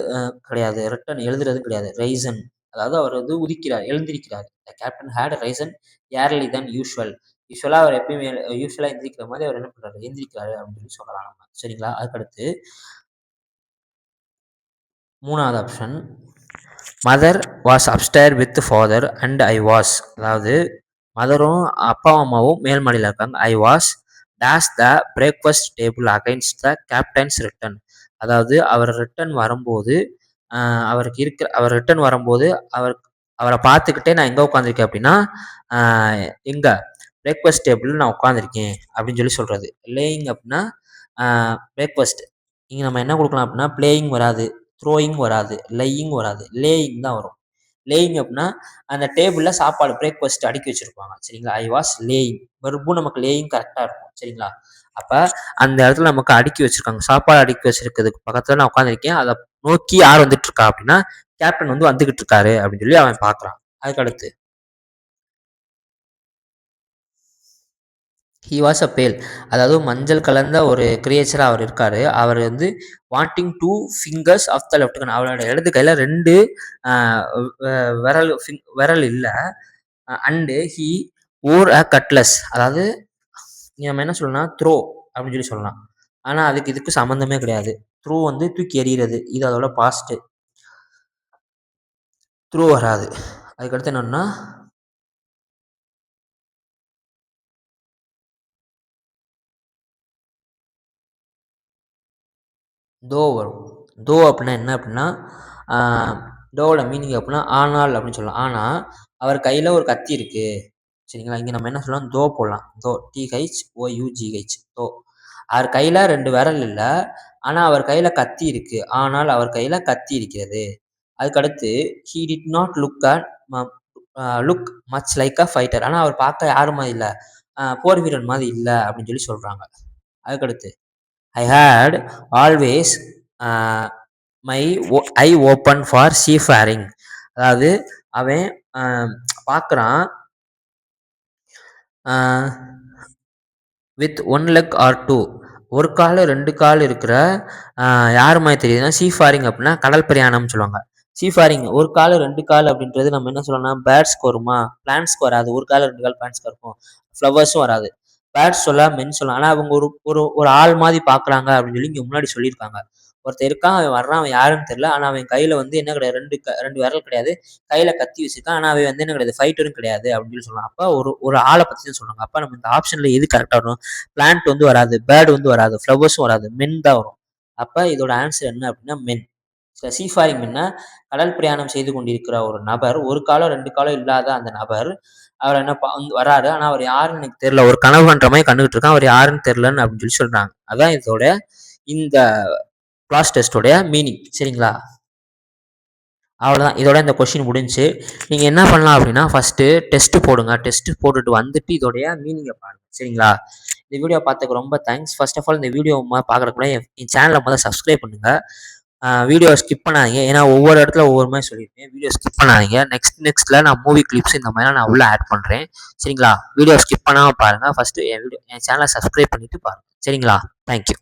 கிடையாது, ரிட்டன் எழுதுறது கிடையாது. ரைசன் அதாவது அவர் வந்து எழுந்திருக்கிறார். The captain had risen early than usual. யூஷுவலாக அவர் எப்பயுமே யூஷுவலாக எந்திரிக்கிற மாதிரி அவர் என்ன பண்ணுறாரு, எந்திரிக்கிறாரு அப்படின்னு சொல்லி சொல்லலாம் நம்ம. சரிங்களா? அதுக்கடுத்து 3வது option mother was upstair with father and I was. அதாவது மதரும் அப்பாவும் அம்மாவும் மேல் மாடியில் இருக்காங்க. I was dash the breakfast table against the captain's return. அதாவது அவர் ரிட்டன் வரும்போது அவர் ரிட்டன் வரும்போது அவரை பார்த்துக்கிட்டே நான் எங்கே உட்காந்துருக்கேன் அப்படின்னா எங்கே பிரேக்ஃபாஸ்ட் டேபிள் நான் உட்காந்துருக்கேன் அப்படின்னு சொல்லி சொல்கிறது. லேயிங் அப்படின்னா பிரேக்ஃபாஸ்ட். இங்கே நம்ம என்ன கொடுக்கலாம் அப்படின்னா பிளேயிங் வராது, த்ரோயிங் வராது, லையிங் வராது, லேயிங் தான் வரும். லேயிங் அப்படின்னா அந்த டேபிளில் சாப்பாடு பிரேக்ஃபாஸ்ட் அடுக்கி வச்சுருப்பாங்க. சரிங்களா? ஐ வாஸ் லேயிங் வெர்பும் நமக்கு லேயிங் கரெக்டாக இருக்கும். சரிங்களா? அப்போ அந்த இடத்துல நமக்கு அடுக்கி வச்சுருக்காங்க, சாப்பாடு அடுக்கி வச்சிருக்கிறதுக்கு பக்கத்தில் நான் உட்காந்துருக்கேன். அதை நோக்கி யார் வந்துட்டு இருக்கா அப்படின்னா கேப்டன் வந்து வந்துகிட்டு இருக்காரு அப்படின்னு சொல்லி அவன் பார்க்குறான். அதுக்கடுத்து ஹி வாஸ் அ பேல். அதாவது மஞ்சள் கலந்த ஒரு கிரியேச்சராக அவர் இருக்கார். அவர் வந்து wanting 2 fingers of the left hand. அவரோட இடது கையில் 2 விரல் இல்லை. And he wore a cutlass. அதாவது நம்ம என்ன சொல்லலாம், த்ரோ அப்படின்னு சொல்லி சொல்லலாம். ஆனால் அதுக்கு இதுக்கு சம்மந்தமே கிடையாது. த்ரூ வந்து தூக்கி எறிகிறது, இது அதோட பாஸ்ட்டு. த்ரூ வராது. அதுக்கடுத்து என்னன்னா தோ வரும். தோ அப்படின்னா என்ன அப்படின்னா டோவோட மீனிங் அப்படின்னா ஆனால் அப்படின்னு சொல்லலாம். ஆனால் அவர் கையில் ஒரு கத்தி இருக்குது. சரிங்களா? இங்கே நம்ம என்ன சொல்லலாம், தோ போடலாம். தோ THOUGH தோ. அவர் கையில் 2 விரல் இல்லை, ஆனால் அவர் கையில் கத்தி இருக்குது. ஆனால் அவர் கையில் கத்தி இருக்கிறது. அதுக்கடுத்து he did not look much like a fighter. ஆனால் அவர் பார்க்க யாரு மாதிரி இல்லை, போர் வீரன் மாதிரி இல்லை அப்படின்னு சொல்லி சொல்கிறாங்க. அதுக்கடுத்து I had always my eye open for seafaring. அதாவது அவன் பார்க்குறான் வித் 1 லெக் ஆர் 2, ஒரு கால் 2 கால் இருக்கிற யார் மாதிரி தெரியுதுன்னா சீஃபாரிங் அப்படின்னா கடல் பிரயாணம்னு சொல்லுவாங்க. சீஃபாரிங் ஒரு கால் 2 கால் அப்படின்றது நம்ம என்ன சொல்லலாம்னா பேர்ட்ஸ்க்கு வருமா, பிளான்ஸ்க்கு வராது. ஒரு கால் 2 கால் பிளான்ஸ்க்கு இருக்கும், ஃப்ளவர்ஸும் வராது. பேர்ட்ஸ் சொல்லலாம், மென் சொல்லலாம். ஆனால் அவங்க ஒரு ஒரு ஒரு ஆள் மாதிரி பார்க்குறாங்க அப்படின்னு சொல்லி இங்கே முன்னாடி சொல்லியிருக்காங்க. ஒருத்தர் இருக்கான், அவன் வர்றான், அவன் யாருன்னு தெரியல. ஆனால் அவன் கையில் வந்து என்ன கிடையாது, 2 விரல் கிடையாது, கையில் கத்தி வச்சிருக்கான். ஆனால் அவன் வந்து என்ன கிடையாது, ஃபைட்டரும் கிடையாது அப்படின்னு சொல்லி சொல்லலாம். அப்போ ஒரு ஆளை பற்றி தான் சொல்கிறாங்க. அப்போ நம்ம இந்த ஆப்ஷனில் எது கரெக்டாக வரும், பிளான்ட் வந்து வராது, பேர்டு வந்து வராது, ஃப்ளவர்ஸும் வராது, மென் தான் வரும். அப்போ இதோட ஆன்சர் என்ன அப்படின்னா மென். சீஃபாரிங் என்ன, கடல் பிரயாணம் செய்து கொண்டிருக்கிற ஒரு நபர், ஒரு காலம் 2 காலம் இல்லாத அந்த நபர் அவர் என்ன வராரு. ஆனால் அவர் யாருன்னு எனக்கு தெரியல, ஒரு கனவு கண்ற மாதிரி கண்டுகிட்டு இருக்கான், அவர் யாருன்னு தெரியலன்னு அப்படின்னு சொல்லி சொல்றாங்க. அதான் இதோட இந்த கிளாஸ் டெஸ்டோடைய மீனிங். சரிங்களா? அவ்வளோதான், இதோட இந்த கொஸ்டின் முடிஞ்சு. நீங்கள் என்ன பண்ணலாம் அப்படின்னா ஃபஸ்ட்டு டெஸ்ட்டு போடுங்க. டெஸ்ட்டு போட்டுட்டு வந்துட்டு இதோடைய மீனிங்கை பாருங்கள். சரிங்களா? இந்த வீடியோ பார்த்ததுக்கு ரொம்ப தேங்க்ஸ். ஃபர்ஸ்ட் ஆஃப் ஆல் இந்த வீடியோ பார்க்குறதுக்கு கூட என் சேனலை முதல்ல சப்ஸ்கிரைப் பண்ணுங்கள். வீடியோ ஸ்கிப் பண்ணாதீங்க, ஏன்னா ஒவ்வொரு இடத்துல ஒவ்வொரு மாதிரி சொல்லியிருக்கேன். வீடியோ ஸ்கிப் பண்ணாதீங்க. நெக்ஸ்ட்டில் நான் மூவி கிளிப்ஸ் இந்த மாதிரிலாம் நான் உள்ளே ஆட் பண்ணுறேன். சரிங்களா? வீடியோ ஸ்கிப் பண்ணாமல் பாருங்கள். ஃபஸ்ட்டு என் சேனலை சப்ஸ்கிரைப் பண்ணிவிட்டு பாருங்கள். சரிங்களா? தேங்க்யூ.